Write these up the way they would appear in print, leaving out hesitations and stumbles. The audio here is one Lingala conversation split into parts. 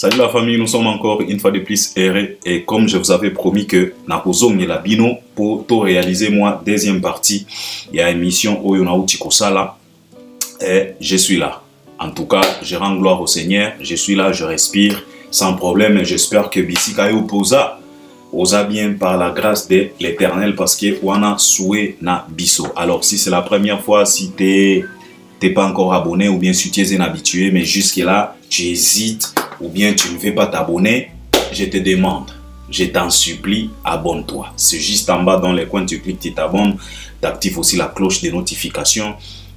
Salut la famille, nous sommes encore une fois de plus errés et comme je vous avais promis que nakozongi la bino pour tout réaliser moi deuxième partie il y a émission Oyo Nauti Kosala et je suis là. En tout cas, je rends gloire au Seigneur, je suis là, je respire sans problème et j'espère que Bisika Posa osa bien par la grâce de l'Éternel parce que wana soué na biso. Alors si c'est la première fois, si t'es pas encore abonné ou bien si tu es un habitué mais jusque là tu hésites ou bien tu ne veux pas t'abonner, je te demande, je t'en supplie, abonne-toi. C'est juste en bas dans les coins, tu cliques, tu t'abonnes, tu actives aussi la cloche de notification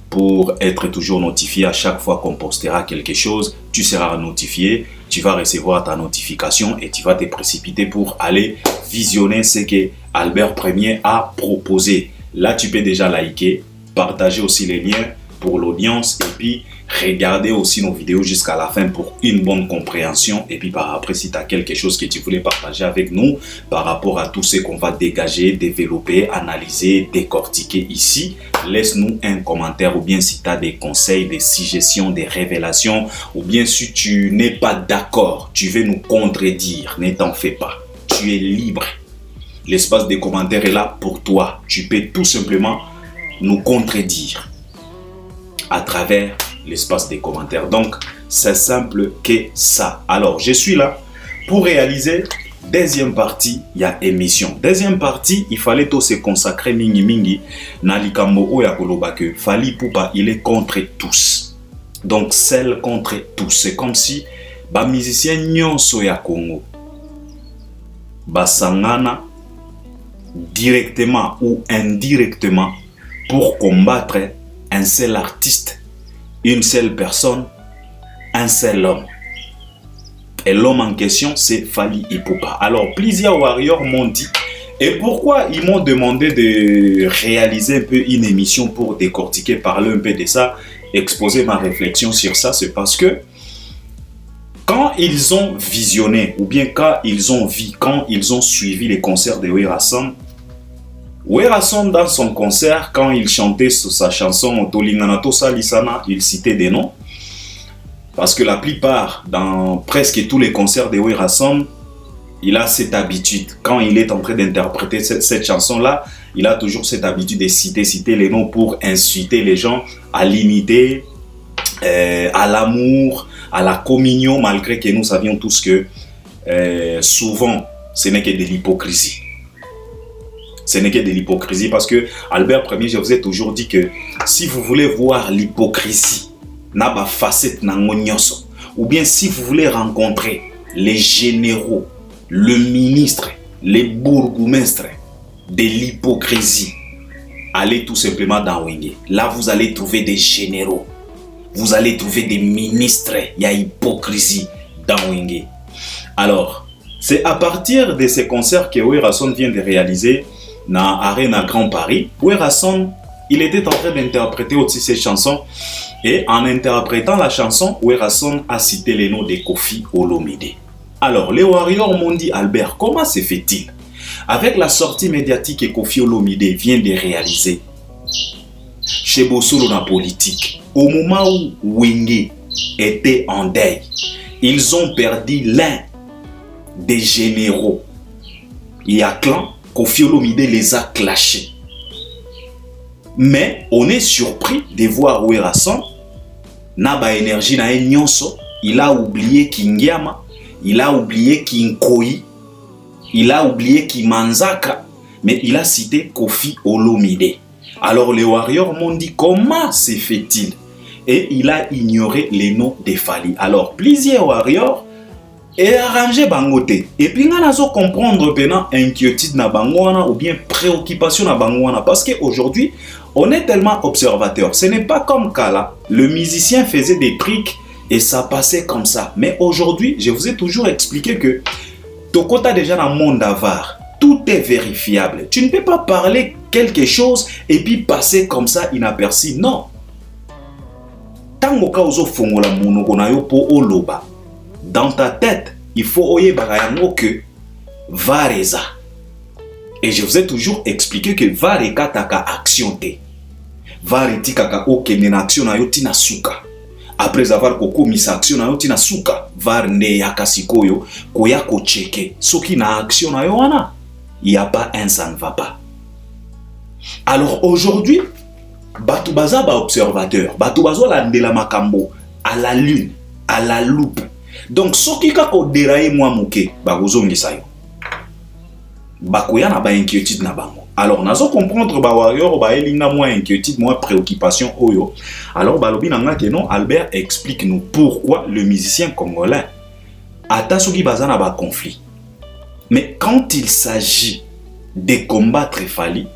pour être toujours notifié à chaque fois qu'on postera quelque chose. Tu seras notifié, tu vas recevoir ta notification et tu vas te précipiter pour aller visionner ce que Albert Premier a proposé. Là, tu peux déjà liker, partager aussi les liens pour l'audience et puis regardez aussi nos vidéos jusqu'à la fin pour une bonne compréhension. Et puis par après, si tu as quelque chose que tu voulais partager avec nous par rapport à tout ce qu'on va dégager, développer, analyser, décortiquer ici, laisse-nous un commentaire ou bien si tu as des conseils, des suggestions, des révélations ou bien si tu n'es pas d'accord, tu veux nous contredire, ne t'en fais pas. Tu es libre. L'espace des commentaires est là pour toi. Tu peux tout simplement nous contredire à travers l'espace des commentaires. Donc, c'est simple que ça. Alors, je suis là pour réaliser deuxième partie, il y a émission. Deuxième partie, il fallait tout se consacrer mingi na likambo oya koloba que Fally Ipupa, il est contre tous. Donc, celle contre tous. C'est comme si ba musicien nyonso ya Congo basangana directement ou indirectement pour combattre un seul artiste, une seule personne, un seul homme. Et l'homme en question, c'est Fally Ipupa. Alors, plusieurs warriors m'ont dit, et pourquoi ils m'ont demandé de réaliser un peu une émission pour décortiquer, parler un peu de ça, exposer ma réflexion sur ça, c'est parce que quand ils ont visionné, ou bien quand ils ont vu, quand ils ont suivi les concerts de Werason, dans son concert, quand il chantait sa chanson Tolingana Tosa Lisana, il citait des noms. Parce que la plupart, dans presque tous les concerts de Werason, il a cette habitude. Quand il est en train d'interpréter cette chanson-là, il a toujours cette habitude de citer les noms pour inciter les gens à l'unité, à l'amour, à la communion, malgré que nous savions tous que souvent, ce n'est que de l'hypocrisie. Ce n'est que de l'hypocrisie parce que Albert Premier, je vous ai toujours dit que si vous voulez voir l'hypocrisie, na ba facette na ngonyoso, ou bien si vous voulez rencontrer les généraux, le ministre, les bourgmestres de l'hypocrisie, allez tout simplement dans Wenge. Là, vous allez trouver des généraux, vous allez trouver des ministres, il y a hypocrisie dans Wenge. Alors, c'est à partir de ces concerts que Werason vient de réaliser dans Arena Grand Paris, Werason, il était en train d'interpréter aussi ces chansons et en interprétant la chanson, Werason a cité les noms de Koffi Olomide. Alors, les warriors m'ont dit, Albert, comment se fait-il avec la sortie médiatique que Koffi Olomide vient de réaliser chez Bossolo dans politique, au moment où Wenge était en deuil, ils ont perdu l'un des généraux. Il y a clan, Koffi Olomide les a clashés. Mais on est surpris de voir Werason, Naba énergie na nyonso, il a oublié Kingiama, il a oublié Kinkoi, il a oublié Kimanzaka, mais il a cité Koffi Olomide. Alors les warriors m'ont dit comment se fait-il? Et il a ignoré les noms de Fally. Alors plusieurs warriors et arrangé bangote. Et puis on a comprendre pendant inquiétude na bangwana ou bien préoccupation na bangwana parce qu'aujourd'hui on est tellement observateur. Ce n'est pas comme Kala, le musicien faisait des trucs et ça passait comme ça. Mais aujourd'hui, je vous ai toujours expliqué que Tokota déjà dans le monde avare, tout est vérifiable. Tu ne peux pas parler quelque chose et puis passer comme ça inaperçu. Non. Tango ka ozo fongola monoko na yo po oloba. Dans ta tête, il faut oye bagayango que vareza. Et je vous ai toujours expliqué que vareka taka action te. Vareti kaka okene na action na yo tina suka. Après avoir commis sa action na yo tina suka var nde ya kasikoyo koya ko checker soki na action na yo wana il y a pas un ça ne va pas. Alors aujourd'hui batu baza ba observateur batu bazo la ndela makambo à la lune à la loupe. Donc soki ka ko dérailler moi moké ba kozongisa yo bakoya na ba inquiétude na bango. Alors nazo comprendre ba warrior ba elinga moins inquiétude moins préoccupation oyo. Alors balobi nanga que non Albert explique-nous pourquoi le musicien congolais ata soki baza na ba conflit. Mais quand il s'agit de combattre Fally,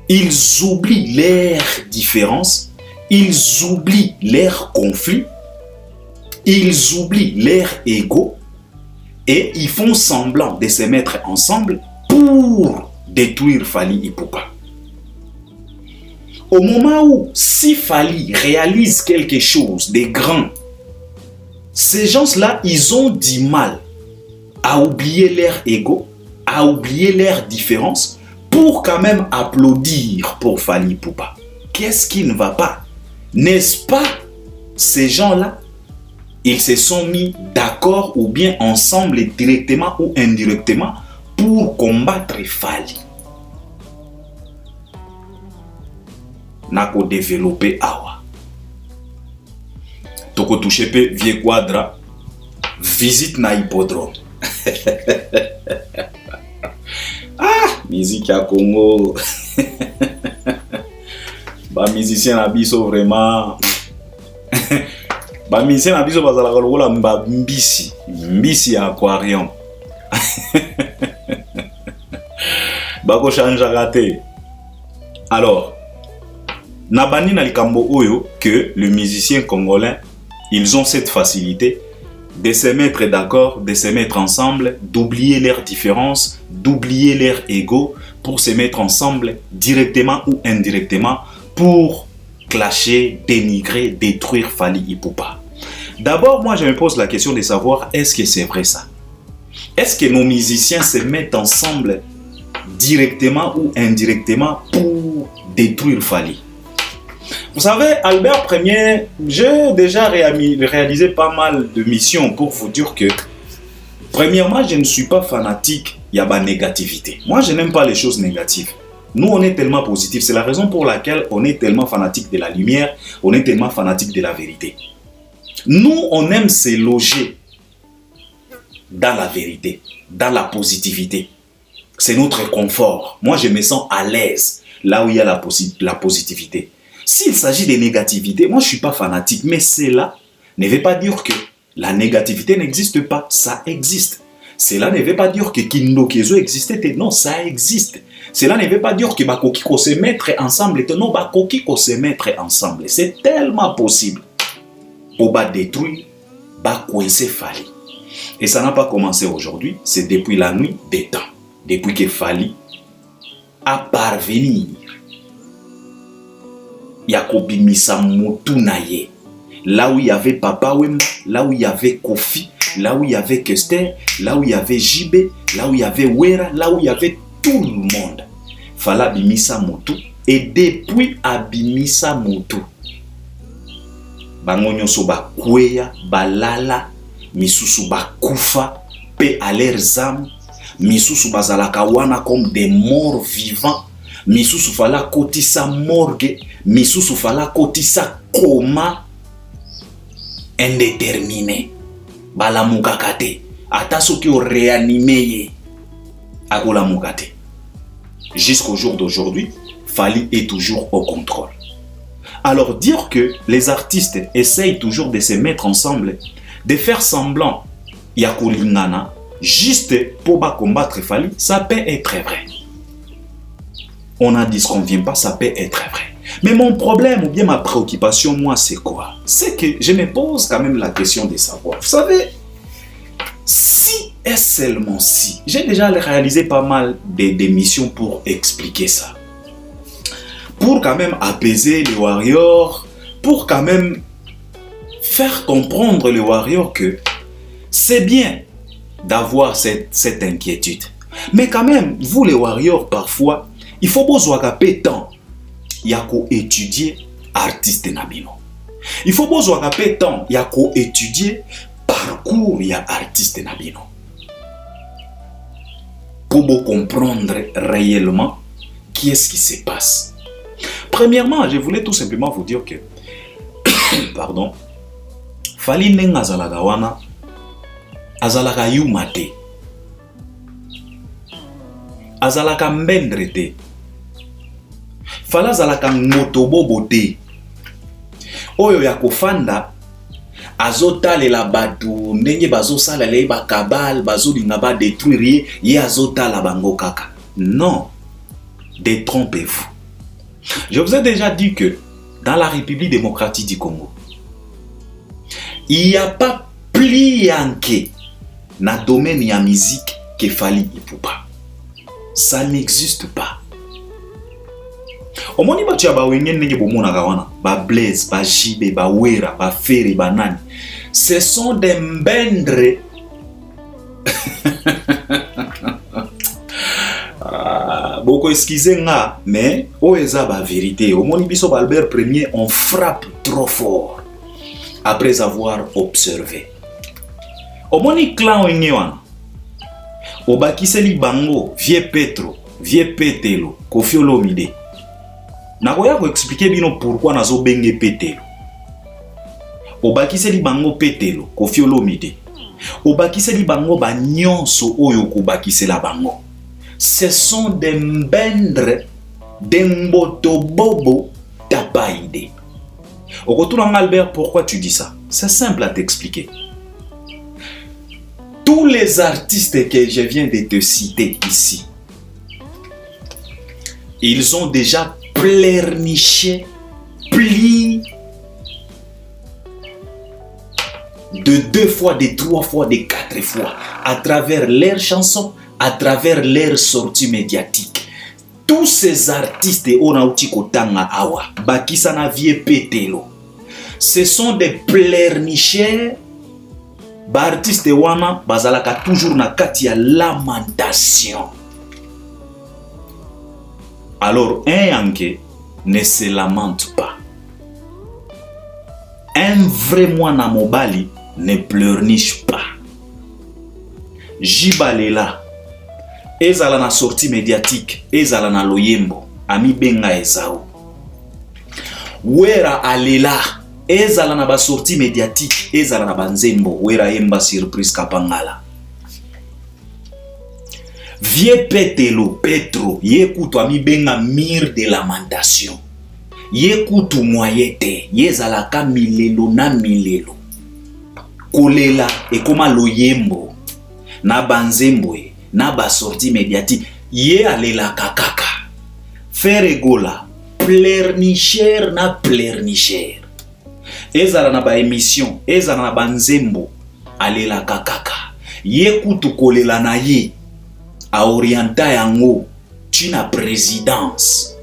ils oublient leurs différences, ils oublient leurs conflits, ils oublient leur ego et ils font semblant de se mettre ensemble pour détruire Fally Ipupa. Au moment où, si Fally réalise quelque chose de grand, ces gens-là, ils ont du mal à oublier leur ego, à oublier leurs différences, pour quand même applaudir pour Fally Ipupa. Qu'est-ce qui ne va pas? N'est-ce pas ces gens-là, ils se sont mis d'accord ou bien ensemble directement ou indirectement pour combattre Fally. Nako développer awa. Toko touche pe vieux quadra. Visite na hippodrome. Ah, musique à Congo. Ba musicien na biso vraiment. Ba musicien na biso bazala kolokola mbisi. Mbisi ya aquarium. Bako chanja gâté. Alors, Nabani na likambo oyo que le musicien congolais, ils ont cette facilité de se mettre d'accord, de se mettre ensemble, d'oublier leurs différences, d'oublier leur ego pour se mettre ensemble directement ou indirectement pour clasher, dénigrer, détruire Fally Ipupa. D'abord, moi je me pose la question de savoir est-ce que c'est vrai ça? Est-ce que nos musiciens se mettent ensemble directement ou indirectement pour détruire Fally? Vous savez, Albert Premier, j'ai déjà réalisé pas mal de missions pour vous dire que, premièrement, je ne suis pas fanatique, il y a de la négativité. Moi, je n'aime pas les choses négatives. Nous, on est tellement positifs. C'est la raison pour laquelle on est tellement fanatique de la lumière, on est tellement fanatique de la vérité. Nous, on aime se loger dans la vérité, dans la positivité. C'est notre confort. Moi, je me sens à l'aise là où il y a la positivité. S'il s'agit de négativité, moi je ne suis pas fanatique, mais cela ne veut pas dire que la négativité n'existe pas, ça existe. Cela ne veut pas dire que Kindokezo existait, non, ça existe. Cela ne veut pas dire que Bakoki ko se mettre ensemble, non, Bakoki ko se mettre ensemble. C'est tellement possible pour détruire, coincer Fally. Et ça n'a pas commencé aujourd'hui, c'est depuis la nuit des temps, depuis que Fally a parvenu Yakobi Misa Motunaye. Là où il y avait Papa Wemba, là où il y avait Kofi, là où il y avait Kester, là où il y avait Jibé, là où il y avait Wera, là où il y avait tout le monde. Fala Bimisa Motu. Et depuis Abimisa Motu, Bangonyo Soba Kweya, Balala, Misusu Bakufa, paix à leurs âmes, Misusu Bazalakawana comme des morts vivants. Misusu fala kotisa morgue, misusu fala kotisa coma indéterminé. Bala mukakate, ata soki o réanimé akola mukate. Jusqu'au jour d'aujourd'hui, Fally est toujours au contrôle. Alors dire que les artistes essayent toujours de se mettre ensemble, de faire semblant yakolingana, juste pour combattre Fally, ça peut être vrai. On a dit ce qu'on ne vient pas, ça peut être vrai. Mais mon problème ou bien ma préoccupation, moi, c'est quoi? C'est que je me pose quand même la question de savoir. Vous savez, si et seulement si, j'ai déjà réalisé pas mal d'émissions pour expliquer ça. Pour quand même apaiser les warriors, pour quand même faire comprendre les warriors que c'est bien d'avoir cette inquiétude. Mais quand même, vous les warriors, parfois, il faut besoin qu'à temps, il y a qu'à étudier artiste nabino. Il faut besoin de temps, il y a étudier parcours, il y a artiste nabino. Pour comprendre réellement qui est-ce qui se passe. Premièrement, je voulais tout simplement vous dire que, pardon, Fally Nenga azalaka wana, azalaka yuma te, azalaka mbendre te, Fally azalaka ngotobobo te, oyo ya kofanda, azotalela batu, ndenge bazosala le ba kabal, bazolinga ba détruire, ye azotala bango kaka. Non, détrompez-vous. Je vous ai déjà dit que dans la République démocratique du Congo, il n'y a pas plus yanké dans le domaine de la musique que Fally Ipupa. Ça n'existe pas. Au moment où tu as ba Blaise, ba Jibe, ba Wera, ba Ferry, ba Nani, ce sont des mbendre. Beaucoup excusez nga, mais oeza ba vérité. Au moment où Albert Ier, on frappe trop fort après avoir observé. Au moment où clan Wenyewan, au bakiseli bango, vieux Petro, vieux Petelo, Koffi Olomide. Nakoya ko expliquer bino pourquoi nazo benge Petelo. Au bakiseli bango Petelo, Koffi Olomide. Au bakiseli bango ba nyonso oyo ko bakisela bango. Ce sont des mbendre, des mbotobobo tapaïde. Au retour en Albert, pourquoi tu dis ça? C'est simple à t'expliquer. Tous les artistes que je viens de te citer ici, ils ont déjà pleurniché plus de 2 fois, de 3 fois, de 4 fois à travers leurs chansons, à travers leurs sorties médiatiques. Tous ces artistes onauti kotanga awa bakisana vie Petelo, ce sont des pleurnicheurs. Artistes wana bazalaka toujours na kati ya lamentation. Alors un yanké ne se lamente pas. Un vrai mwana mobali ne pleurniche pas. Jibalela ezala na sortie médiatique, ezala na loyembo, ami benga ezao. Wera alela, ezala na ba sortie médiatique, ezala na banzembo, wera yemba surprise kapangala. Vieux Petelo, Petro, yekutu ami benga mire de lamentation. Yekutu moyete, yezalaka milelo na milelo. Kolela ekoma loyembo, na banzembo na ba sortie médiatique, ye alela kakaka. Faire gola, pleurnicher na pleurnicher. Ezala na ba émission, ezala na banzembo, alela kakaka. Ye kutu kolela na ye, a orienta yango, tu na présidence,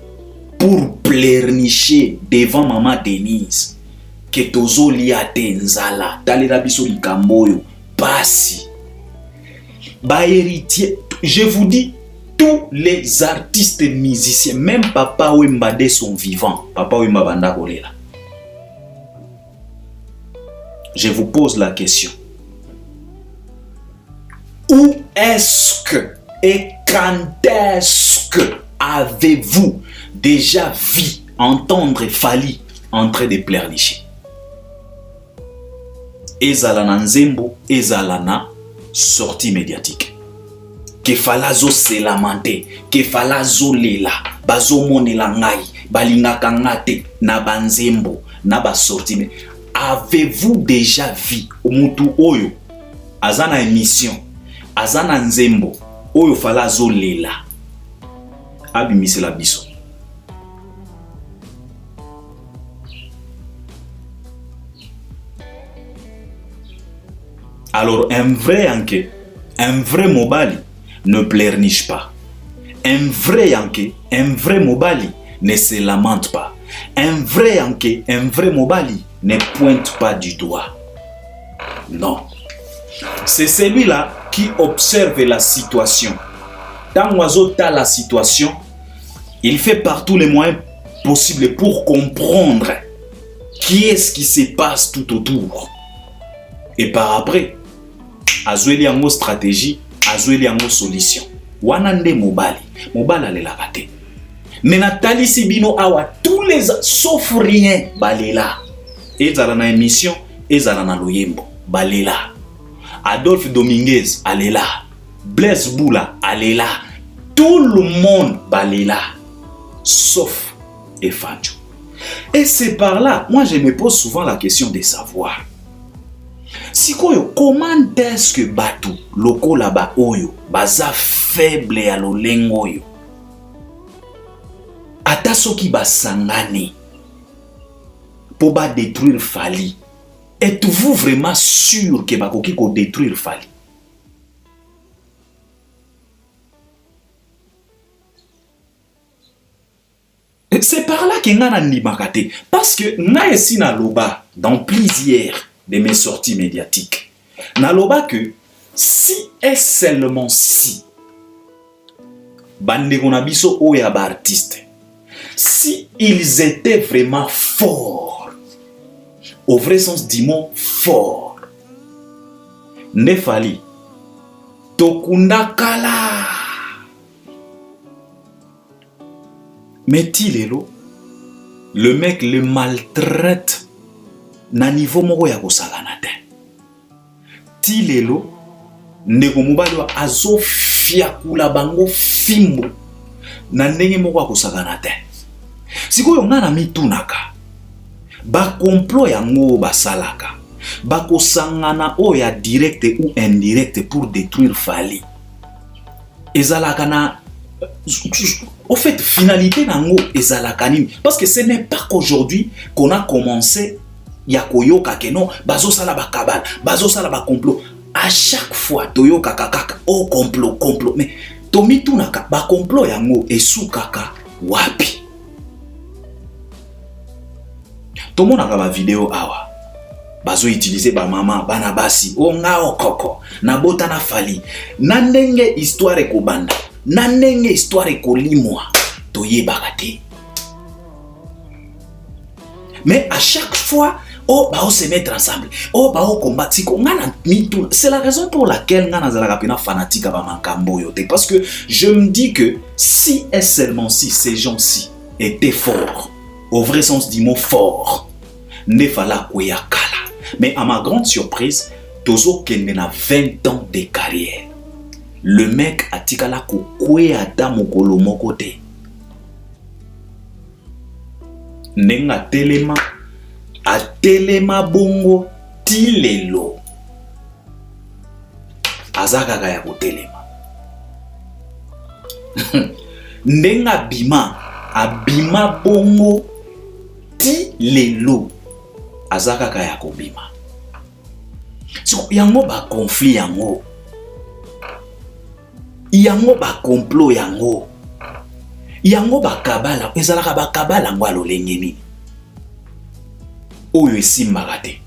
pour pleurnicher devant maman Denise, que tozo liate nzala, talela biso likamboyo, pasi. Bah héritier, je vous dis, tous les artistes musiciens, même Papa Wemba dès son vivant, Papa Wemba banda kolela. Je vous pose la question. Où est-ce que et quand est-ce que avez-vous déjà vu entendre Fally en train de pleurnicher? Ezalana nzembo, ezalana sortie médiatique. Que falazo se lamenter, que falazo lela, bazo monela ngai, balingaka ngate na banzembo, na ba sortie. Avez-vous déjà vu omutu oyo azana émission, azana nzembo, oyo falazo lela, abimisela biso? Alors un vrai yanké, un vrai mobali ne pleurniche pas. Un vrai yanké, un vrai mobali ne se lamente pas. Un vrai yanké, un vrai mobali ne pointe pas du doigt. Non. C'est celui-là qui observe la situation. Dans l'oiseau la situation, il fait par tous les moyens possibles pour comprendre Qu'est-ce qui se passe tout autour? Et par après, azweli yango stratégie, azweli yango solution. Wana nde mobali alela kate. Mais Nathalie Sibino awa tous les sauf rien balela. Ezala na émission, ezala na loyembo balela. Adolphe Dominguez alela. Blaise Boula alela. Tout le monde balela sauf Efanjo. Et c'est par là, moi je me pose souvent la question de savoir. Comment est-ce que Batu, loko là-bas, oyo, baza faible à l'olengo yo? Ata soki basangani pour ba détruire Fali. Êtes-vous vraiment sûr que bakoki ko détruire Fali? C'est par là que ngana ndimakate. Parce que nga esi na loba dans plusieurs de mes sorties médiatiques. Naloba que si et seulement si bande konabiso oya ba artiste, si ils étaient vraiment forts, au vrai sens du mot fort, ne Fali tokundakala. Mais Tilelo, le mec le maltraite na niveau moko ya kosagana te. Tilelo ndeko mobali wa azo fiakula bango fimbo na ndenge moko ya kosagana te. Sikoyo ngana mitunaka ba complot yango basalaka bakosangana oya direct ou indirect pour détruire Fali. Ezalaka na au fait, finalité nango ezalaka nini? Parce que ce n'est pas qu'aujourd'hui qu'on a commencé yakoyoka ke non bazo sala ba kabal, bazo sala ba complot. À chaque fois toyoka kaka au complot mais tomi tunaka ba complot yango esukaka wapi? Tomonaka ba vidéo awa bazo utiliser ba mama bana basi o ngao koko na bota na Fali na ndenge histoire ko banda. Nanenge histoire kolimwa toyebaka te. Mais à chaque fois oh bah on se mettre ensemble, oh bah on combattre ngana mitu. C'est la raison pour laquelle ngana zalaka pena fanatique ba makambo yote, parce que je me dis que si et seulement si ces gens-ci étaient forts, au vrai sens du mot fort, ne fala koya kala. Mais à ma grande surprise, tozo kende na 20 ans de carrière. Le mec a tikala kokwe ata mokolo moko te. Nenga telema atelema bongo tilelo. Azaka kaya kotelema. Nenga bima abima bongo tilelo. Azaka kaya kobima. So yango ba conflit yango. Yango ba complot yango. Yango ba kabala, ezalaka ba kabala ngwa lolengeni. Oyo esimbaka te.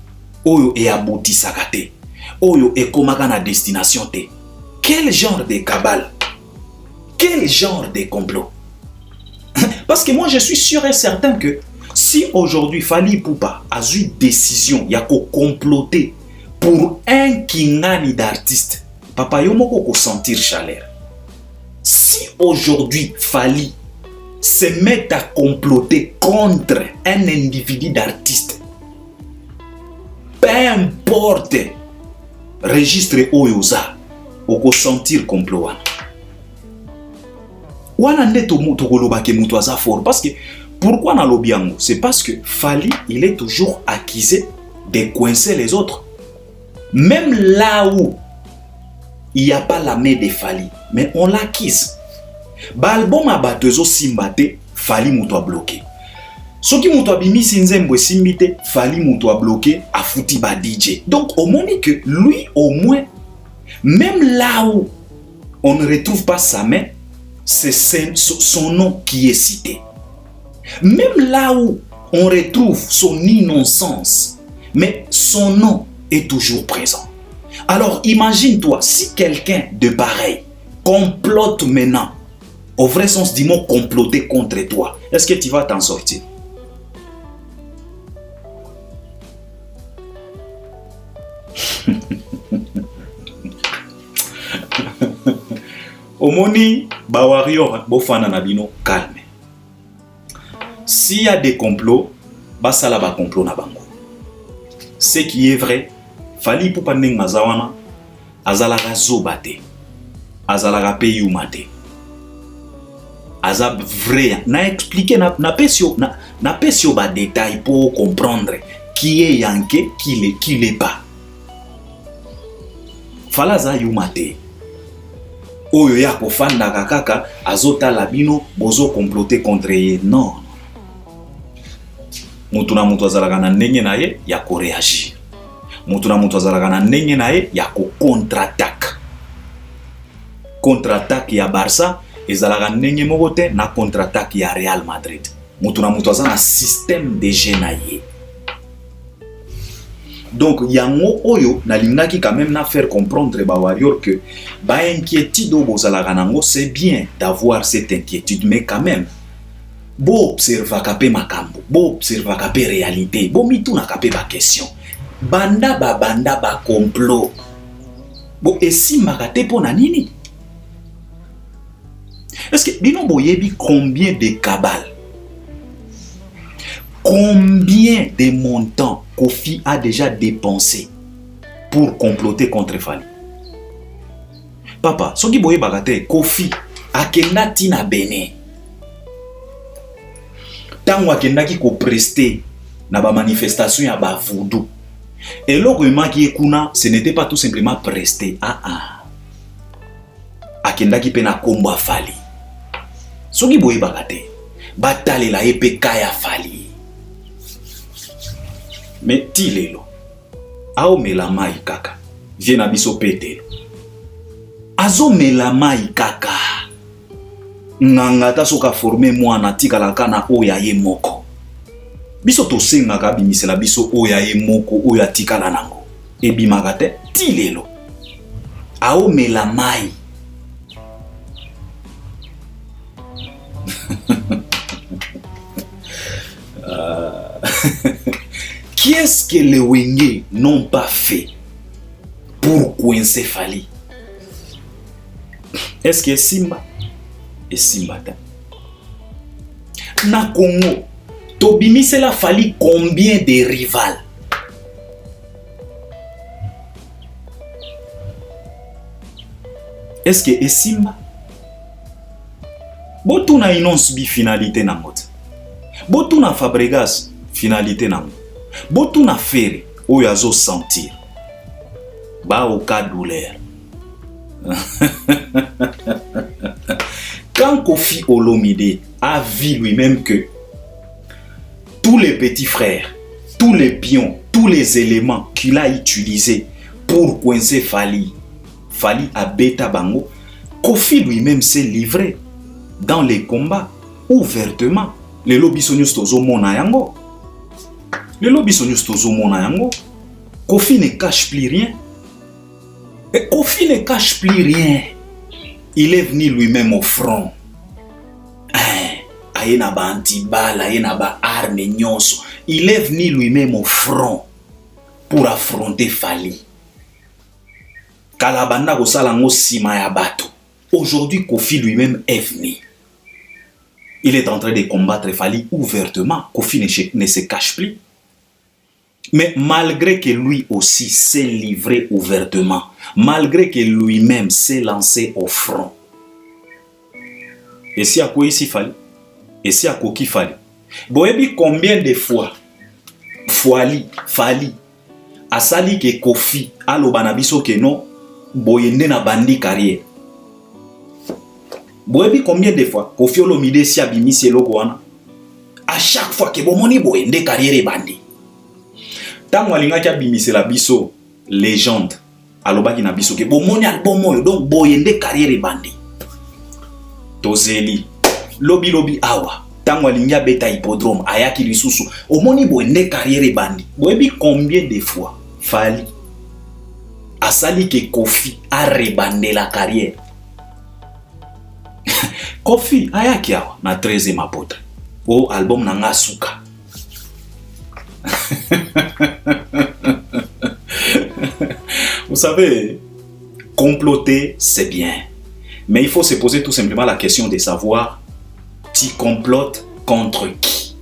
Oyo eabutisaka te. Oyo ekomaka na destination te. Quel genre de kabale? Quel genre de complot? Parce que moi je suis sûr et certain que si aujourd'hui Fally Ipupa a eu décision yako comploter pour un kingani d'artiste, papa yo moko ko sentir chaleur. Si aujourd'hui Fally se met à comploter contre un individu d'artiste, peu importe registre oyoza, oko sentir complot wana nde tokoloba ke mutu aza fort. Parce que pourquoi na lobi yango? C'est parce que Fally il est toujours accusé de coincer les autres, même là où il n'y a pas la main de Fally, mais on l'acquise. Balbum a batezo simbate, Fally mutu a bloqué. Soki mutu a bimi sinzembo simbite, Fally mutu a bloqué, a fouti ba DJ. Donc au moins que lui au moins, même là où on ne retrouve pas sa main, c'est son nom qui est cité. Même là où on retrouve son innocence, mais son nom est toujours présent. Alors imagine-toi, si quelqu'un de pareil complote maintenant, au vrai sens du mot comploter contre toi, est-ce que tu vas t'en sortir? Omoni, ba warrior, bofana na bino, calme. S'il y a des complots, basala ba complot na bango. Ce qui est vrai, fali pou pandeng mazawana, azalaga zobate, azalaga peyumate. Azab vrai, na expliquer, na pesio ba détail pour comprendre qui est yanké, qui l'est pas. Falaza yumate. Oyo ya kofanda kakaka, azota labino, bozo comploter contre ye. Non. Mutuna mutu azalaga na ndenge na ye, ya ko réagir. Mutuna mutu azalaga na ndenge na ye, ya ko contre-attaque. Contre-attaque ya Barça, ezalaga ndenge moko te na contre-attaque ya Real Madrid. Mutuna mutu azala na système de jeu na ye. Donc yango oyo nalingaki quand même na faire comprendre ba warrior que ba inquiétude o bozalaga nango, c'est bien d'avoir cette inquiétude, mais quand même bo observa kapé makambo, bo observa kapé réalité, bo mituna kapé ba question. Banda ba complot. Bo esima kate pona nini? Est-ce que bino boyebi combien de cabales, combien de montants Kofi a déjà dépensé pour comploter contre Fali? Papa, soki boye bagate, Kofi akenda tina bene. Tango akenda ki ko prester na ba manifestation ya ba voodoo. Et loko emaki ekuna, ce n'était pas tout simplement prester. Akenda ki pena kombo Fali. Soki boye bagate, batale la epe kaya Fali. Mais tilelo, ao melama ikaka, viena biso petelo. Azo melama ikaka, ngangata soka forme mwana tika la kana oya ye moko. Biso to senga ka bimisela biso oya ye moko oya tika la nango. Ebi magate, tilelo, ao melamai. Qu'est-ce que les Wenge n'ont pas fait pour coincer Fali? Est-ce que Simba et Simba na Congo, Tobimi c'est la Fali combien de rivales? Est-ce que Simba? Botuna inonce bi finalité nangote. Botuna Fabregas finalité nangote. Botuna fere oyazo sentir ba oka douleur. Quand Kofi Olomide a vu lui-même que tous les petits frères, tous les pions, tous les éléments qu'il a utilisés pour coincer Fali a bêta bango, Kofi lui-même s'est livré dans les combats ouvertement. Le lobby sonius tozo mona yango. Le lobby sonius tozo mona yango. Kofi ne cache plus rien. Et Kofi ne cache plus rien. Il est venu lui-même au front. Ayena ba antibala, ayena ba arme nyonso. Il est venu lui-même au front pour affronter Fali. Kalabanda kosala ngo sima ya bato. Aujourd'hui, Kofi lui-même est venu. Il est en train de combattre Fali ouvertement. Kofi ne se cache plus. Mais malgré que lui aussi s'est livré ouvertement, malgré que lui-même s'est lancé au front, et si à quoi ici Fali, et si à quoi qui Fali, boyebi combien de fois Fali a sali que Kofi a l'obanabiso que non boyende na bandi carrière. Boyebi combien de fois Kofi Olomide si abimisi eloko wana, à chaque fois que bomoni boyende carrière bandi. Tango alingaki abimisi la biso légende alobaki na biso ke bomoni album oyo donc boyende carrière bandi. Tozeli lobi awa tango alingi abeta hippodrome ayaki lisusu omoni boyende carrière bandi. Boyebi combien de fois Fali asali que Kofi a rebandé la carrière. Kofi ayaki awa na 13e apôtre o album nanga suka. Vous savez, comploter, c'est bien. Mais il faut se poser tout simplement la question de savoir, tu complotes contre qui?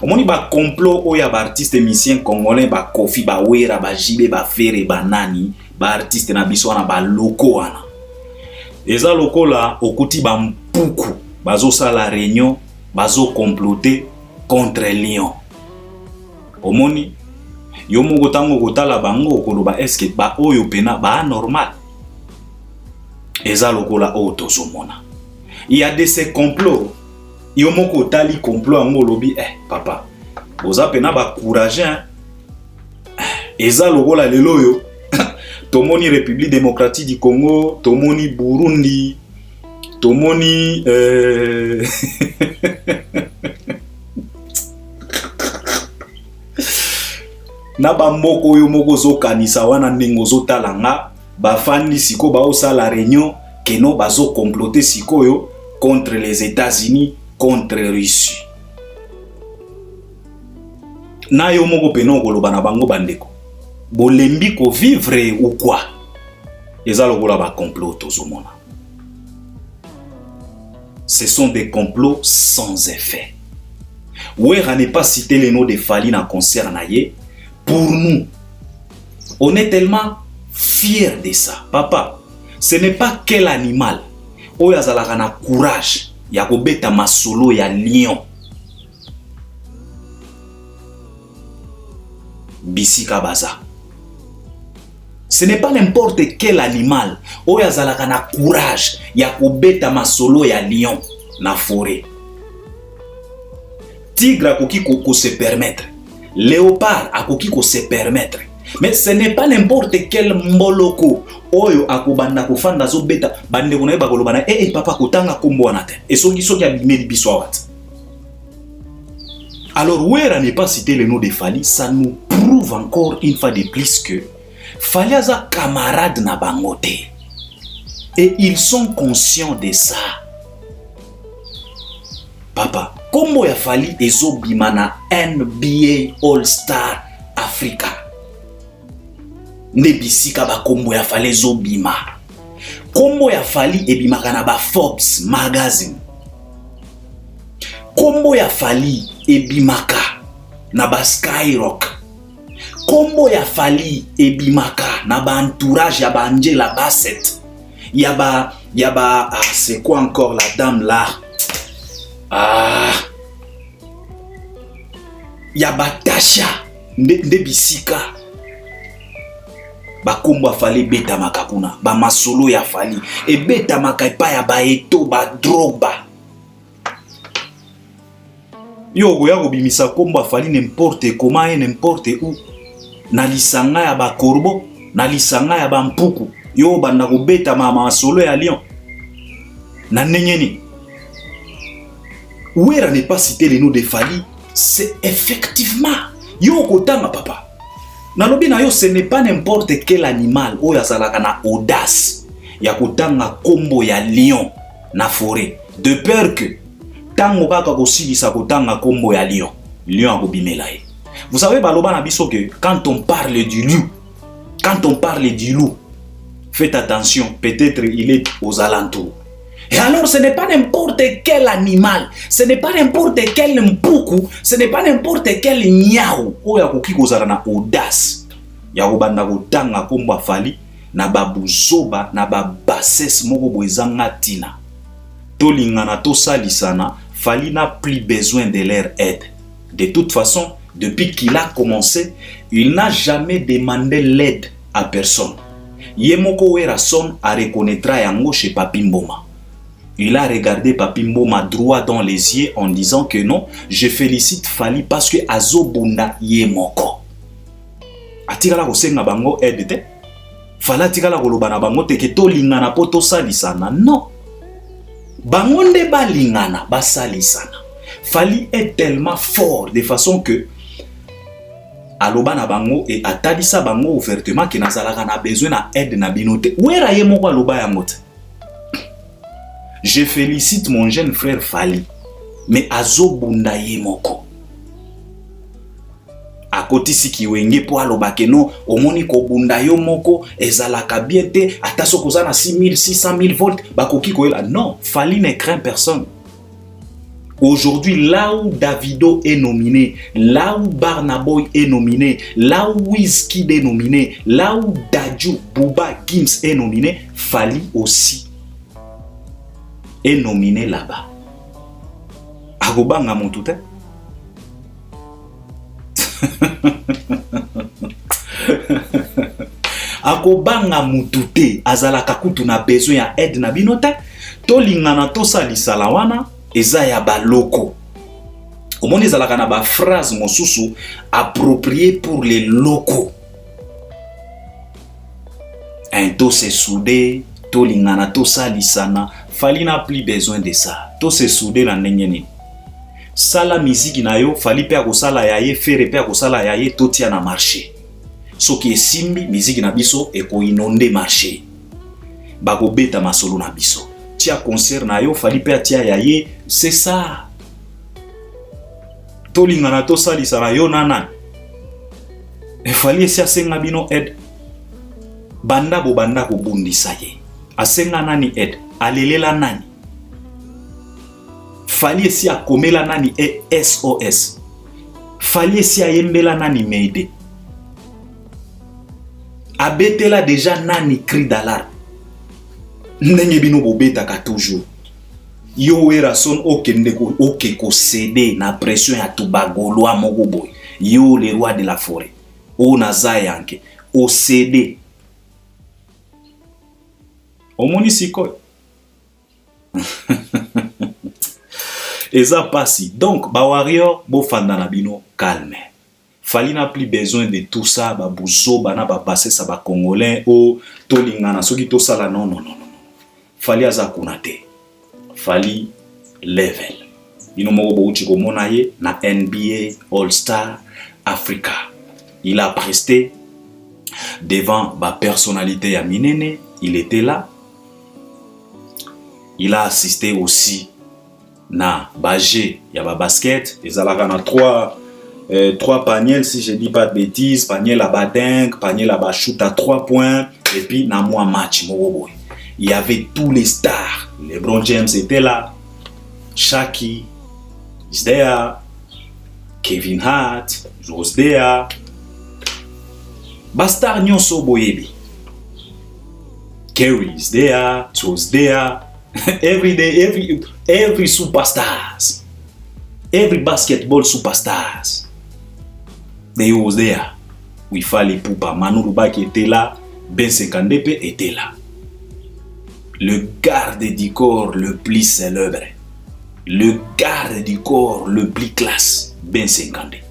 Au moins, il y a un complot où il y a des artistes musiciens congolais, ba Kofi, ba Wera, ba Jibe, ba Ferre, ba Nani, ba artistes na biswana, ba loko wana. Eza loko la, okuti ba mpuku, bazo sa la réunion, bazo comploter contre Lyon. Au moins, yo moko tango kotala bango koloba eske ba oyo pena ba normal. Eza lokola o tozomona. Il y a de ces complots. Yo moko tali complot ango lobi papa. Oza pena ba courage hein. Eza lokola lelo yo. Tomoni République démocratique du Congo, tomoni Burundi, tomoni na ba moko yo moko zo kanisa wana ndenge zo talanga ba fandi siko ba osala réunion keno bazo comploter sikoyo contre les États-Unis, contre Russie. Na yo moko peno koloba na bango bandeko. Bolembi ko vivre ou quoi? Eza lokola ba complot tozomona. Ce sont des complots sans effet. Ouera n'est pas cité les noms de Fally na concert na ye. Pour nous, on est tellement fiers de ça. Papa, ce n'est pas quel animal. Oyo azalaka na courage ya kobeta masolo ya lion. Bisika baza. Ce n'est pas n'importe quel animal. Oyo azalaka na courage ya kobeta masolo ya lion na forêt. Tigre akoki ko se permettre. Léopard akoki ko se permettre. Mais ce n'est pas n'importe quel moloko. Oyo akobanda kofanda zo beta bande konaye bakolobana papa kotanga kombo wana te. Et soki abimeli biso awat. Alors Wera n'est pas cité le nom de Fally, ça nous prouve encore une fois de plus que Fally aza camarade na bangote. Et ils sont conscients de ça. Papa, kombo ya Fally ezobima na NBA All-Star Africa. Nebisika ba kombo ya Fally ezobima. Kombo ya Fally ebimaka na ba Forbes magazine. Kombo ya Fally ebimaka na ba Skyrock. Kombo ya Fally ebimaka na ba entourage ya ba Angela Bassett. C'est quoi encore la dame là? Yaba Tasha Ndebisika. Ba kombo ya Fally beta makakuna. Ba masolo ya Fally. E beta makaipa ya ba Eto ba Drogba. Yo goya kobimisa kombo ya Fally n'importe comment et n'importe où. Na lisanga ya ba Korbo, na lisanga ya ba Mpuku. Yo banda kobeta masolo ya Lion. Na nengeni. Wera n'est pas cité le nom de Fally, c'est effectivement yo kotanga papa. Nalobi na yo ce n'est pas n'importe quel animal oyo azalaka na audace ya kotanga kombo ya lion na forêt. De peur que tango kaka kosilisa kotanga kombo ya lion, lion akobimela ye. Vous savez baloba na biso que quand on parle du loup, faites attention, peut-être il est aux alentours. Et alors ce n'est pas n'importe quel animal, ce n'est pas n'importe quel mpuku, ce n'est pas n'importe quel niao oyo akoki kozala na audace ya kobanda kotanga kombo ya Fally na babuzoba na babassesse moko boezanga tina. Tolingana tosalisana, Fally n'a plus besoin de leur aide. De toute façon, depuis qu'il a commencé, il n'a jamais demandé l'aide à personne. Yemoko Wera son a reconnaîtra yango chez Papi Mboma. Il a regardé Papi Mboma droit dans les yeux en disant que non, je félicite Fally parce que azobunda yemoko. Atikala kosenga bango aide te. Fally atikala koloba na bango te ke tolingana po tosalisana. Non. Bango nde balingana basalisana. Fally est tellement fort de façon que aloba na bango et atalisa bango ouvertement que nazalaka na besoin na aide na binote. Wera yemoko aloba yango te. Je félicite mon jeune frère Fally, mais azobunda yemoko. A akotisi kiwenge po alobake no omoni kobunda yo moko ezalaka bien te ata soki oza na 600 000 volts bakoki koyela. Non, Fally ne craint personne. Aujourd'hui, là où Davido est nominé, là où Burna Boy est nominé, là où Wizkid est nominé, là où Dadju, Booba, Gims est nominé, Fally aussi est nominé là-bas. Agobanga Moutouté. Akobanga Moutouté, azalaka kutu na besoin ya aide na binote, to lingana to salisa wana. Eza ya ba loko. Omoni ezalaka na ba phrase mosusu appropriée pour les locaux. Un to se soudé, to lingana to salisana, Fally n'a plus besoin de ça. To se soudé na ndenge nini. Sala musique na yo, Fally pe akosala ya ye, fere pe akosala ya ye to tia na marché. Soki esimbi musique na biso eko inonde marché. Bako beta masolo na biso. Tia concert na yo, Fally pe tia ya ye, c'est ça. To lingana to salisa na yo nana. E Fally esi asenga bino aide. Banda bo banda ko bundisa ye. Asenga nani aide? Alelela nani? Fally esi akomela nani SOS? Fally esi ayembela nani Mayday? Abetela déjà nani cri d'alarme? Ndenge bino bobetaka toujours. Yo era son oke ko céder na pression ya tubagolo moko boy. Yo le roi de la forêt. O naza yanke o céder. Omoni siko. Eza pasi. Donc ba warrior bo fanda na bino calme. Fally n'a plus besoin de tout ça, ba buzo bana ba passer ça ba congolais o to lingana soki to sala non. Fally aza kunate. Fally level. Bino moko bo uchi ko mona ye na NBA All-Star Africa. Il a presté devant ba personnalité ya minene, il était là. Il a assisté aussi na Bagé, il y a ba basket, ils avaient na trois paniers, si je dis pas de bêtises, panier la badingue, panier la bas shoot à 3 points, et puis na moi match, il y avait tous les stars. LeBron James était là, Shaki is there, Kevin Hart was there, Bastar nyonso boyebi, Kerry is there, was there. Every day, every superstars, every basketball superstars, they was there. We Fally Ipupa, Manu Lubaki était là, Ben Sekandepe était là. Le garde du corps le plus célèbre, le garde du corps le plus classe, Ben Sekandepe.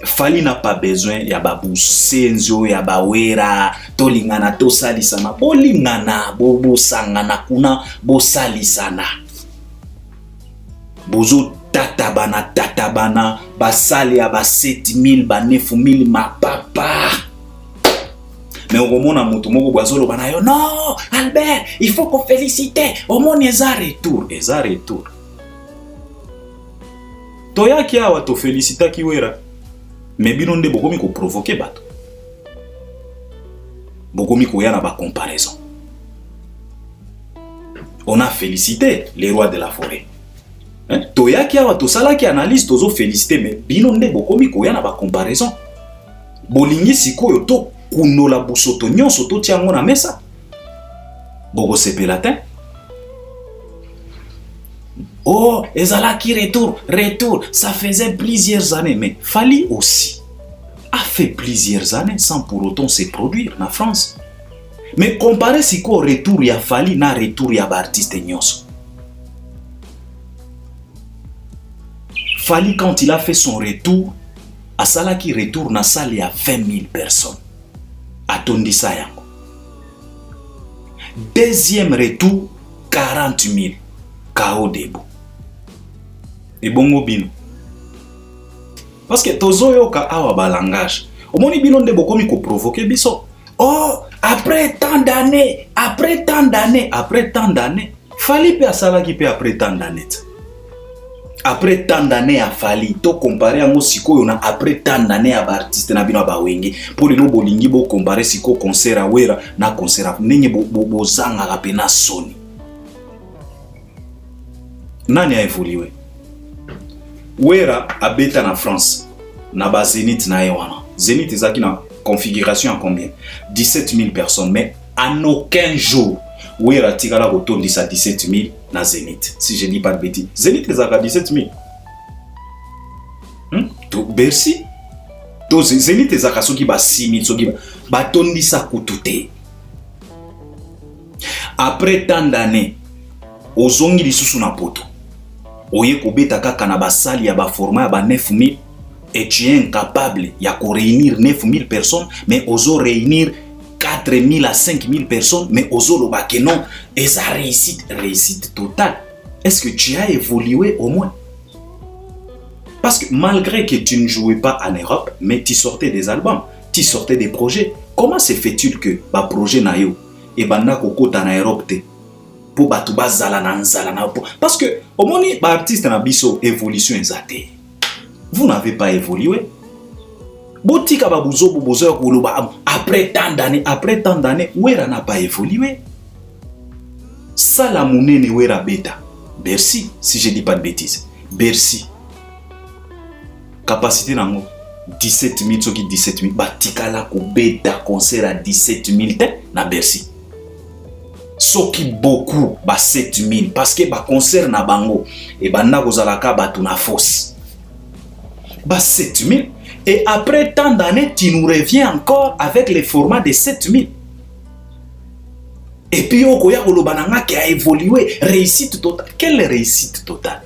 Fally n'a pas besoin ya babu senzo ya bawera to lingana to salisana bo lingana bo sangana kuna bo salisana bozo tatabana basali ya ba 7000 ba 9000 ma papa. Mais au moment où mutu moko bazolo bana yo non Albert il faut qu'on félicite au moins eza retour toya ki awa to félicita ki wera. Mais bino nde bokomi ko provoquer bato. Bokomi ko yana ba comparaison. On a félicité les rois de la forêt. Toya ki awa to sala ki analyse tozo féliciter mais bino nde bokomi ko yana ba comparaison. Bolingi sikoyo to kunola busoto nyonso to tiango na mesa. Bobo sepelatin. Oh, ezalaki retour, ça faisait plusieurs années, mais Fally aussi a fait plusieurs années sans pour autant se produire en France. Mais comparé si quoi retour ya Fally na retour ya artiste nyonso. Fally quand il a fait son retour, à salaki retour na salle ya 20 000 personnes. Atondisa yango. Deuxième retour 40 000 KO debout. Et bongo bino. Parce que tozo yoka awa ba langage. Omoni bino nde bokomi ko provoquer biso. Oh, après tant d'années, Fally pe asala ki pe après tant d'années. après tant d'années à Fali, to comparer à Siko, on a après tant d'années à artiste na bino ba wengi. Pour les bolingi bo comparer Siko concert à Wera na concert à nenye bo zanga rapena Sony. Nani a évolué? Wera a beta na France, na ba Zénith na Ewana. Zénith ezaki na configuration à combien? 17 000 personnes, mais en aucun jour Wera tigala retourne 17 000 na Zénith. Si je dis pas de bêtises. Zénith ezaka 17 000. Bercy. To Zénith ezaka soki ba 6 000 soki ba tondisa kutute. Après tant d'années, ozongi lisusu na poto. Oye kobeta kaka na basali ya ba format ya ba 9 000 et tu es incapable ya ko réunir 9 000 personnes, mais ozo réunir 4 000 à 5 000 personnes, mais ozo lo ba que non, et ça réussite totale. Est-ce que tu as évolué au moins? Parce que malgré que tu ne jouais pas en Europe, mais tu sortais des albums, tu sortais des projets. Comment se fait-il que ba projet na yo et banda kokota na Europe te pour batu bazala na nzala na po? Parce que au moins ba artiste na biso évolution ezate. Vous n'avez pas évolué. Botika ba buzo bozo koloba après tant d'années, Wera n'a pas évolué. Ça la monene Wera beta. Bercy, si je dis pas de bêtises. Bercy. Capacité nango 17 000, soki 17 000. Batika la ko beta concert à 17 000 na Bercy. Soki beaucoup ba 7 000 parce que ba concert na bango et banda kozalaka batu na force. Ba 7 000. Et après tant d'années, tu nous reviens encore avec les formats de 7 000. Et puis, Okoya Olobananga qui a évolué, réussite totale. Quelle réussite totale?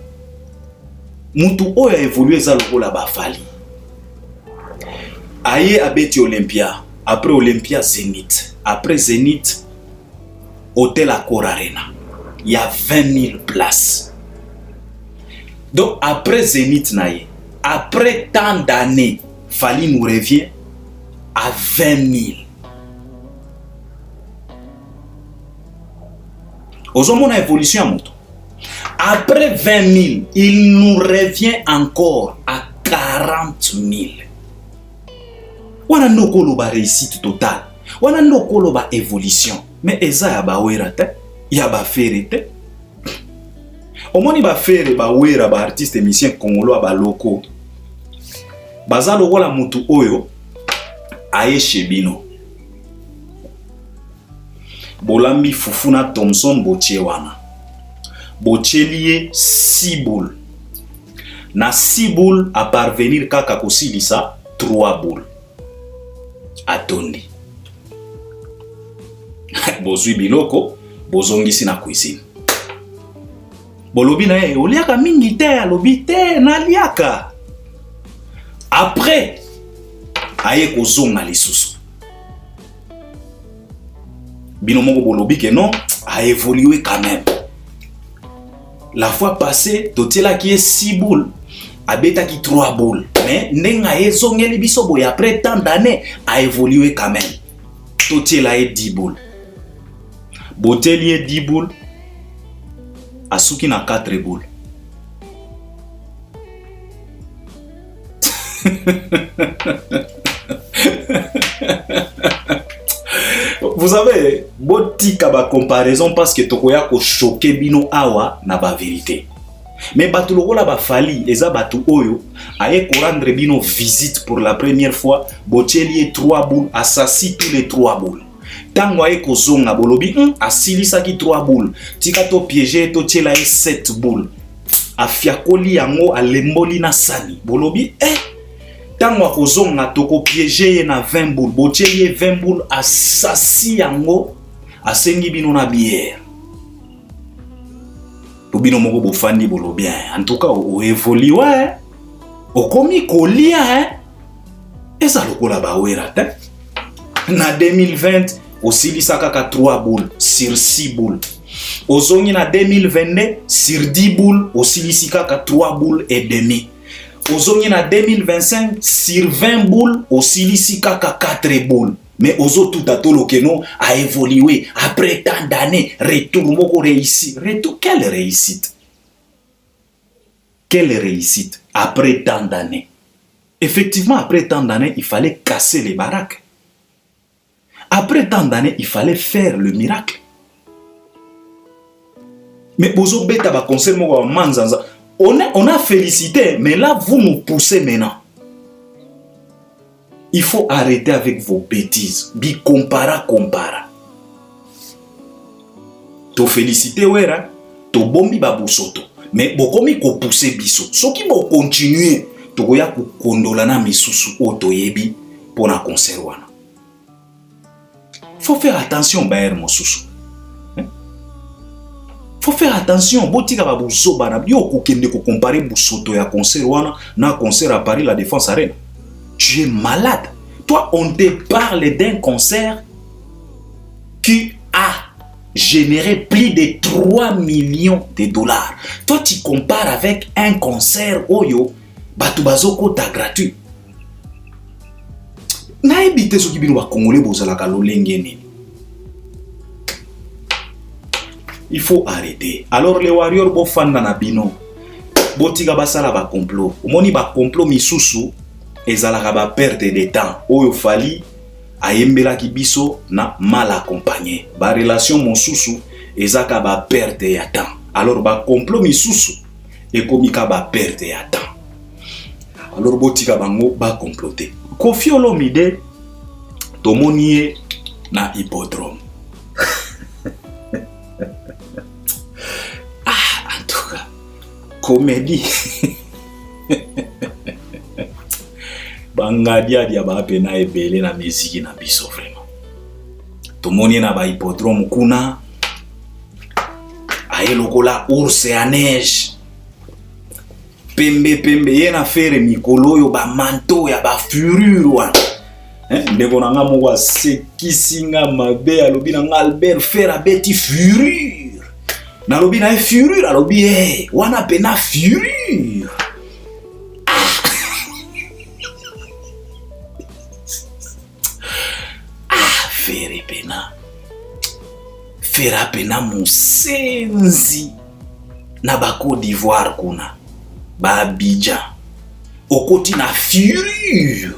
Moutou a évolué, ça le Fali. Aye abeti Olympia. Après Olympia, Zénith. Après Zénith, Hôtel Accor Arena. Il y a 20 000 places. Donc, après Zénith, après tant d'années, Fali nous revient à 20 000. Osons mon évolution à moto. Après 20 000, il nous revient encore à 40 000. On a no koloba réussite totale. On a no koloba évolution. Mais eza ya ba wera te, ya ba fere te. Au moins ba fere ba wera ba artiste musicien congolais ba loko. Bazalo wala mutu oyo aye shebino. Bolambi Fufuna Thompson botie wana. Botie lié 6 boules. Na 6 boules à parvenir kaka kosilisa 3 boules. Atondi. Bozui biloko, bozongisi na cuisine. Bolobi na ye, oliaka mingi te, alobi te, na liaka. Après, aye kozonga lisusu. Binomoko bolobi que non, a évolué quand même. La fois passée, totela qui est 6 boules, a beta qui 3 boules. Mais nenga ezongeli biso boy après tant d'années, a évolué quand même. Totela est 10 boules. Boteli est 10 boules. Asuki na 4 boules. Vous savez, botika ba comparaison parce que tokoya ko choquer bino awa na ba vérité. Mais batu lokola ba Fali eza batu oyo aye ko rendre bino visite pour la première fois, botieli 3 boules, assassi tous les 3 boules. Tango aye ko zonga bolobi asilisa ki 3 boules, tika to piéger to tiela 7 boules. Afiakoli yango alemboli na sani. Bolobi tango akozonga toko piéger na 20 boules, botieli 20 boules asasi yango asengi bino na bière. Bino moko bofandi bolo bien. En tout cas, o évolue o komi kolia eza lokola ba wera te. Na 2020 osilisa kaka 3 boules sur 6 boules. Ozongi na 2022 sur 10 boules osilisi kaka 3 boules et demi. Ozongi na 2025 sur 20 boules osilisi kaka 4 boules. Mais Ozo tout à tout l'okeno a évolué après tant d'années. Retour moko réussi. Retour, quelle réussite? Quelle réussite après tant d'années. Effectivement, après tant d'années, il fallait casser les baraques. Après tant d'années, il fallait faire le miracle. Mais Bozo Beta va concert Manzanza. On a félicité, mais là, vous nous poussez maintenant. Il faut arrêter avec vos bêtises. Bi compara. To félicité, ouais, to bombi babusoto. Mais bokomi ko pousser biso. Ce qui va continuer, to goya ko kondolana misusu oto yebi pour na concert wana. Faut faire attention, Baer Mosusu. Faut faire attention. Botika babuso bana yo ko kende ko comparer busoto ya concert wana na concert à Paris la Défense Arena. Tu es malade. Toi, on te parle d'un concert qui a généré plus de 3 millions de dollars. Toi, tu compares avec un concert Oyo, Batubazoko ta gratuit. Na ebite soki bino ba Congolais bozalaka lolenge nini. Il faut arrêter. Alors les warriors bo fanda na bino. Botika basala ba complot. Omoni ba complot misusu ezalaka ba perte de temps. Oyo fali ayembela ki biso na mal accompagné. Ba relation mosusu ezaka ba perte ya temps. Alors ba complot misusu ekomika ba perte ya temps. Alors botika bango ba comploter. Koffi Olomide tomoni na hippodrome. En tout cas, comédie. Bangadia dia ba pena ebele na musique na biso vraiment. Tomoni na ba hippodrome kuna ayelokola ours ya neige. Pembe yena fere mikolo yo ba manteau ya ba furure wana. Ndeko nanga moko sekisinga mabe alobi nanga Albert Fer abeti furure. Na lobi na furure alobi wana pena furure. Fere pena. Fera pena musenzi na ba Côte d'Ivoire kuna. Ba Abidjan. Okoti na furure.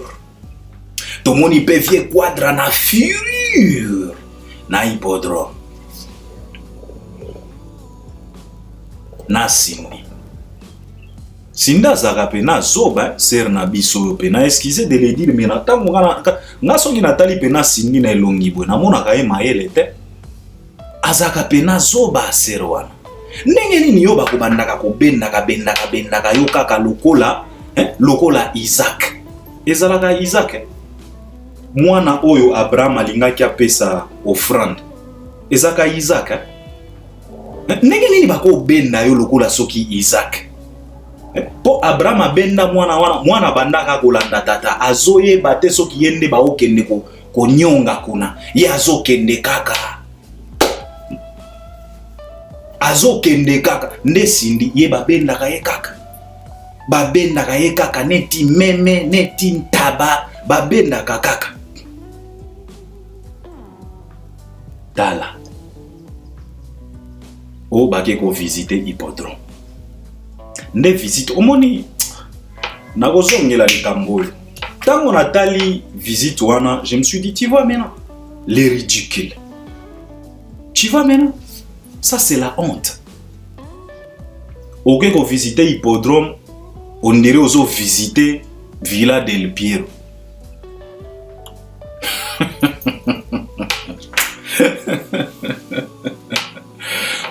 Tomoni pe vie quadra na furure. Na hippodrome. Na Sindi. Sinda zaka pena zoba ser na biso pena excusez de le dire mais natango nga soki natali pena Sindi na elongi bwe namonaka ye mayele te. Azaka pena zoba ser wana. Ndenge nini yo bakobandaka bendaka yo kaka lokola lokola Isaac. Ezalaka Isaac. Mwana oyo Abraham alingaki apesa offrande. Ezaka Isaac. Ndenge nini bakobenda yo lokola soki Isaac. Po Abraham abenda mwana bandaka kolanda tata azoyeba te soki yende ba okende ko nyonga kuna. Ye azokende kaka. Azokende kaka nde Sindi ye babendaka ye kaka. Babendaka ye kaka neti meme neti ntaba babendaka kaka. Tala. O bake ko visiter hippodrome. Nde visite omoni nakozongela likambo. Tango natali visite wana, je me suis dit tu vois maintenant les ridicules. Tu vois maintenant? Ça c'est la honte. Ok ko visiter hippodrome, on dirait ozo visiter Villa del Piero.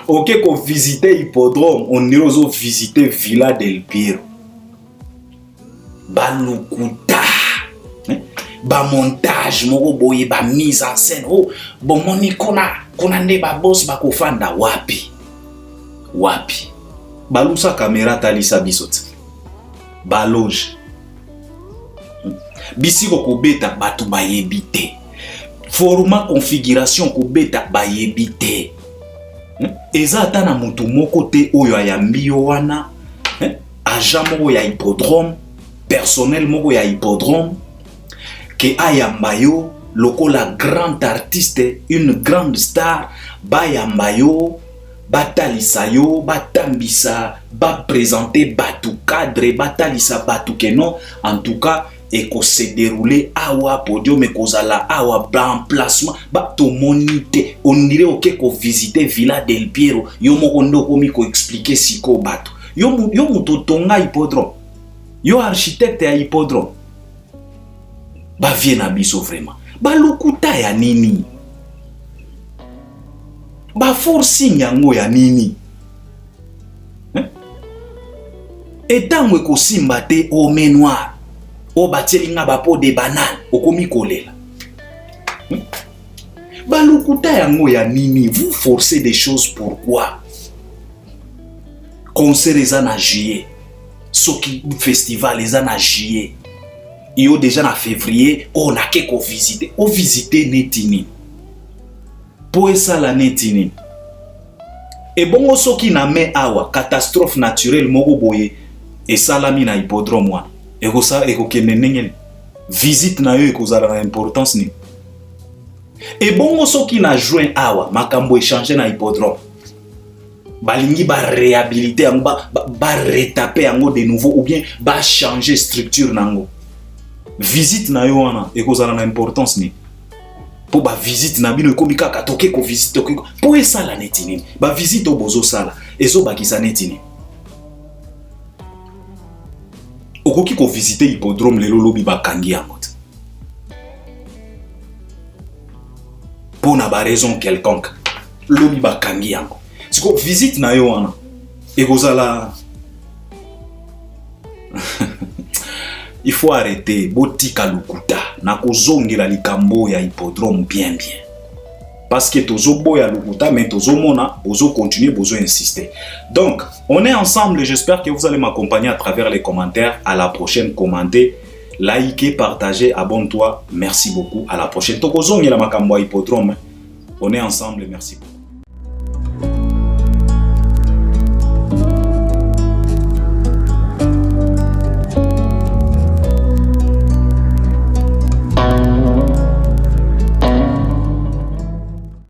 Ok ko visiter hippodrome, on dirait ozo visiter Villa del Piero. Balukuta. Ba montage moko boye ba mise en scène. Oh bon moni kona nde ba boss ba kofanda wapi balusa caméra talisa bisot baloge bisiko ko beta batu ba yebite format configuration ko beta ba yebite eza ata na mutu moko te oyo ayambi yo wana agent moko ya hippodrome personnel moko ya hippodrome que ayambayo lokola grand artiste, une grande star, bayambayo, batalisa yo, batambisa, présenter batu cadre, batalisa batu que non, en tout cas, et qu'on se déroule awa podium et kozala awa emplacement, to monite, on dirait ok qu'on visiter Villa del Piero, yo mokondo komi ko expliquer siko batu, yo mutotonga hippodrome, yo architecte ya hippodrome, vie na biso vraiment, lukuta ya nini? Forcing yango ya nini? Etango ekosimba te o menoir o batiringa bapo de banane okomi kolela. Lukuta yango ya nini? Vous forcez des choses pourquoi? Concert eza na juillet, soki festival eza na juillet, yo déjà na février on a ke ko visiter, o visiter netini po esala netini. Et bongo soki na me awa catastrophe naturelle moko boye esalami na hippodrome wana ekokende ndenge visite na yo ekozala na importance ni. Et bongo soki na juin awa makambo échanger na hippodrome, balingi réhabiliter yango, retaper yango de nouveau ou bien changer structure nango, visite na yo wana ekozala na importance ni. Po visite na bino ekomi kaka toke ko visite po esala netini, visite o bozo sala ezo bakisa netini. Okoki ko visiter hippodrome lelo lobi bakangi yango te po na raison quelconque, lobi bakangi yango. Siko visite na yo wana ekozala il faut arrêter botika lukuta na kozongela likambo ya hippodrome bien. Parce que tozo boya lukuta mais tozo mona bozo continuer, bozo insister. Donc, on est ensemble, j'espère que vous allez m'accompagner à travers les commentaires. À la prochaine, commentez, likez, partagez, abonne-toi. Merci beaucoup. À la prochaine. Tokozongela makambo ya hippodrome. On est ensemble, merci beaucoup.